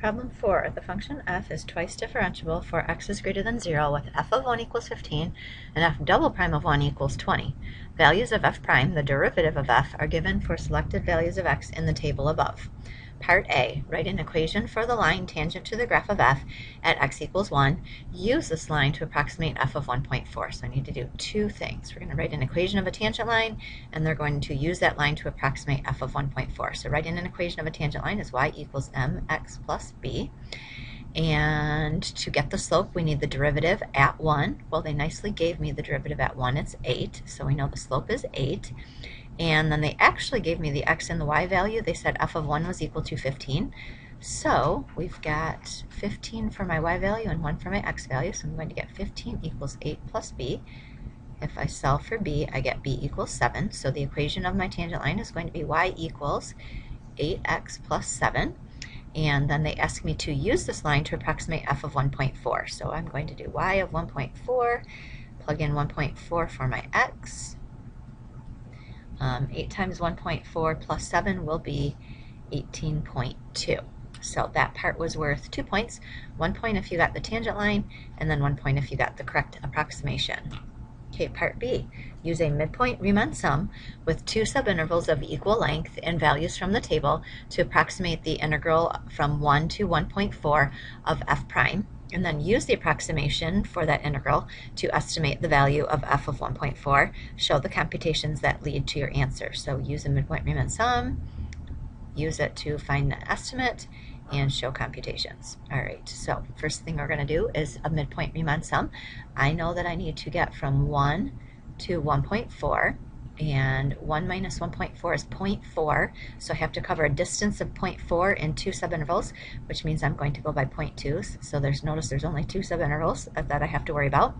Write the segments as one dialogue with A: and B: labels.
A: Problem 4. The function f is twice differentiable for x is greater than 0 with f of 1 equals 15 and f double prime of 1 equals 20. Values of f prime, the derivative of f, are given for selected values of x in the table above. Part A. Write an equation for the line tangent to the graph of f at x equals 1. Use this line to approximate f of 1.4. So I need to do two things. We're going to write an equation of a tangent line, and they're going to use that line to approximate f of 1.4. So writing an equation of a tangent line is y equals mx plus b. And to get the slope, we need the derivative at 1. Well, they nicely gave me the derivative at 1. It's 8, so we know the slope is 8. And then they actually gave me the x and the y value. They said f of 1 was equal to 15. So we've got 15 for my y value and 1 for my x value. So I'm going to get 15 equals 8 plus b. If I solve for b, I get b equals 7. So the equation of my tangent line is going to be y equals 8x plus 7. And then they ask me to use this line to approximate f of 1.4. So I'm going to do y of 1.4, plug in 1.4 for my x. 8 times 1.4 plus 7 will be 18.2. So that part was worth 2 points. 1 point if you got the tangent line, and then 1 point if you got the correct approximation. Okay, part B. Use a midpoint Riemann sum with two subintervals of equal length and values from the table to approximate the integral from 1 to 1.4 of f prime, and then use the approximation for that integral to estimate the value of f of 1.4. Show the computations that lead to your answer. So use a midpoint Riemann sum, use it to find the estimate, and show computations. All right, so first thing we're going to do is a midpoint Riemann sum. I know that I need to get from 1 to 1.4, and 1 minus 1.4 is 0.4, so I have to cover a distance of 0.4 in two subintervals, which means I'm going to go by 0.2s. So notice there's only two subintervals that I have to worry about.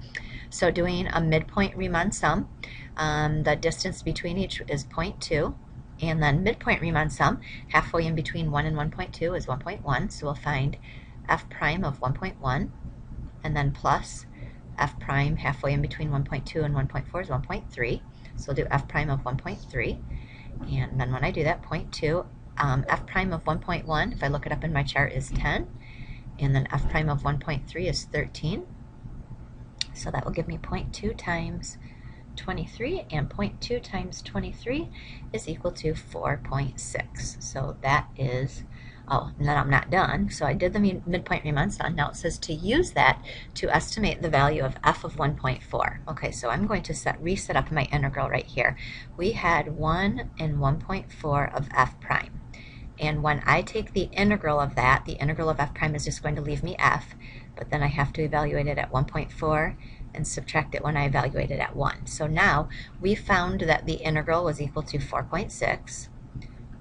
A: So doing a midpoint Riemann sum, the distance between each is 0.2. And then midpoint Riemann sum, halfway in between 1 and 1.2 is 1.1. So we'll find f prime of 1.1, and then plus f prime halfway in between 1.2 and 1.4 is 1.3. So we'll do f prime of 1.3. And then when I do that, 0.2, f prime of 1.1, if I look it up in my chart, is 10. And then f prime of 1.3 is 13. So that will give me 0.2 times 23, and 0.2 times 23 is equal to 4.6. So that is, oh, and then I'm not done. So I did the midpoint Riemann sum. Now it says to use that to estimate the value of f of 1.4. Okay, so I'm going to reset up my integral right here. We had 1 and 1.4 of f prime. And when I take the integral of that, the integral of f prime is just going to leave me f, but then I have to evaluate it at 1.4 and subtract it when I evaluate it at 1. So now we found that the integral was equal to 4.6.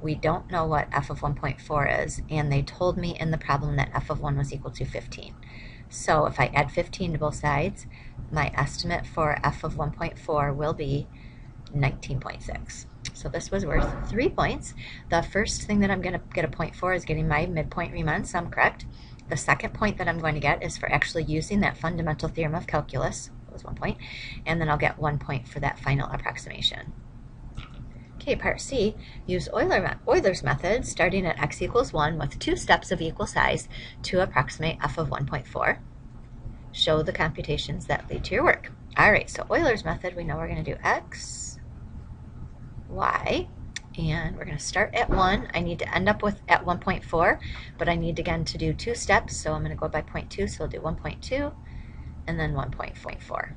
A: We don't know what f of 1.4 is, and they told me in the problem that f of 1 was equal to 15. So if I add 15 to both sides, my estimate for f of 1.4 will be 19.6. So this was worth 3 points. The first thing that I'm going to get a point for is getting my midpoint Riemann sum correct. The second point that I'm going to get is for actually using that fundamental theorem of calculus. That was 1 point. And then I'll get 1 point for that final approximation. Okay, part C, use Euler's method starting at x equals 1 with two steps of equal size to approximate f of 1.4. Show the computations that lead to your work. All right, so Euler's method, we know we're going to do x, y, and we're going to start at 1. I need to end up at 1.4, but I need again to do two steps, so I'm going to go by 0.2, so I'll do 1.2 and then 1.4.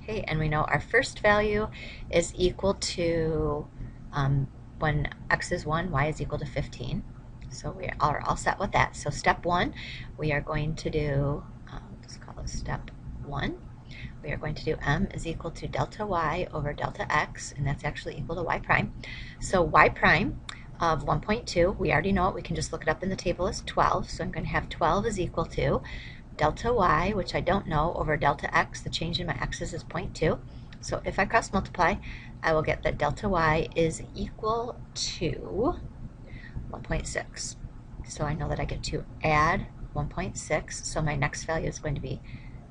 A: Okay, and we know our first value is equal to, when x is 1, y is equal to 15. So we are all set with that. So step 1, we are going to do, let's call it step 1. We are going to do m is equal to delta y over delta x, and that's actually equal to y prime. So y prime of 1.2, we already know it. We can just look it up in the table as 12. So I'm going to have 12 is equal to delta y, which I don't know, over delta x. The change in my x's is 0.2. So if I cross multiply, I will get that delta y is equal to 1.6. So I know that I get to add 1.6. So my next value is going to be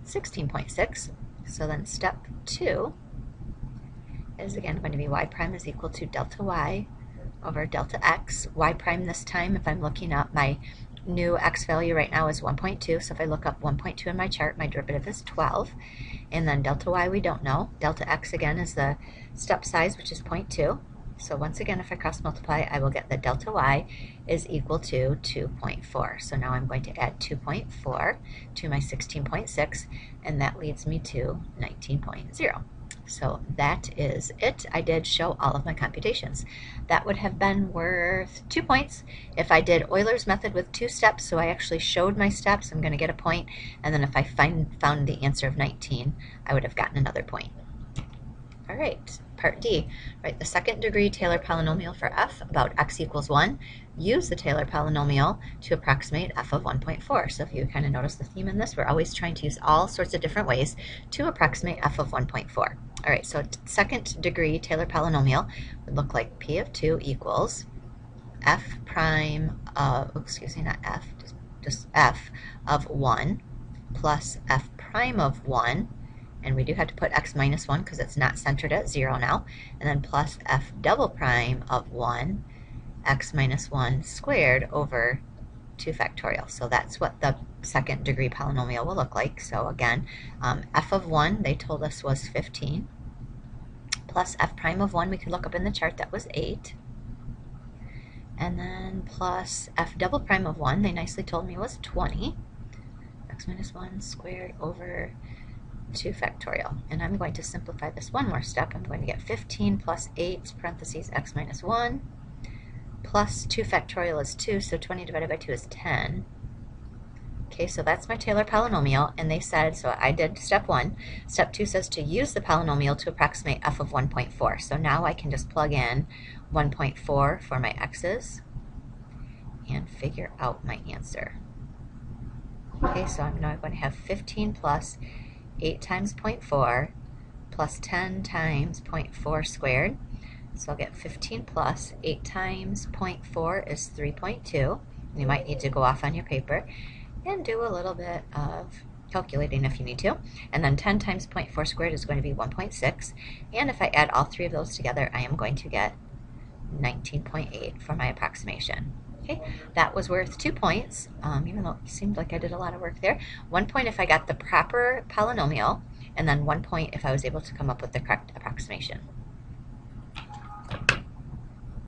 A: 16.6. So then step 2 is again going to be y prime is equal to delta y over delta x. Y prime this time, if I'm looking at my new x value right now is 1.2, so if I look up 1.2 in my chart, my derivative is 12. And then delta y we don't know. Delta x again is the step size, which is 0.2. So once again, if I cross multiply, I will get that delta y is equal to 2.4. So now I'm going to add 2.4 to my 16.6, and that leads me to 19.0. So that is it. I did show all of my computations. That would have been worth 2 points if I did Euler's method with 2 steps, so I actually showed my steps. I'm going to get a point, and then if I found the answer of 19, I would have gotten another point. All right, part D, write the second degree Taylor polynomial for f about x equals 1. Use the Taylor polynomial to approximate f of 1.4. So if you kind of notice the theme in this, we're always trying to use all sorts of different ways to approximate f of 1.4. All right, so second degree Taylor polynomial would look like p of 2 equals f prime of, excuse me, not f, just f of 1 plus f prime of 1, and we do have to put x minus 1 because it's not centered at 0 now, and then plus f double prime of 1, x minus 1 squared over 2 factorial. So that's what the second degree polynomial will look like. So again, f of 1 they told us was 15, plus f prime of 1 we could look up in the chart, that was 8, and then plus f double prime of 1 they nicely told me was 20, x minus 1 squared over 2 factorial. And I'm going to simplify this one more step. I'm going to get 15 plus 8 parentheses x minus 1 plus 2 factorial is 2, so 20 divided by 2 is 10. Okay, so that's my Taylor polynomial, and they said, so I did step 1. Step 2 says to use the polynomial to approximate f of 1.4. So now I can just plug in 1.4 for my x's and figure out my answer. Okay, so I'm now going to have 15 plus 8 times 0.4 plus 10 times 0.4 squared. So I'll get 15 plus 8 times 0.4 is 3.2. You might need to go off on your paper and do a little bit of calculating if you need to. And then 10 times 0.4 squared is going to be 1.6. And if I add all three of those together, I am going to get 19.8 for my approximation. Okay, that was worth 2 points, even though it seemed like I did a lot of work there. 1 point if I got the proper polynomial, and then 1 point if I was able to come up with the correct approximation.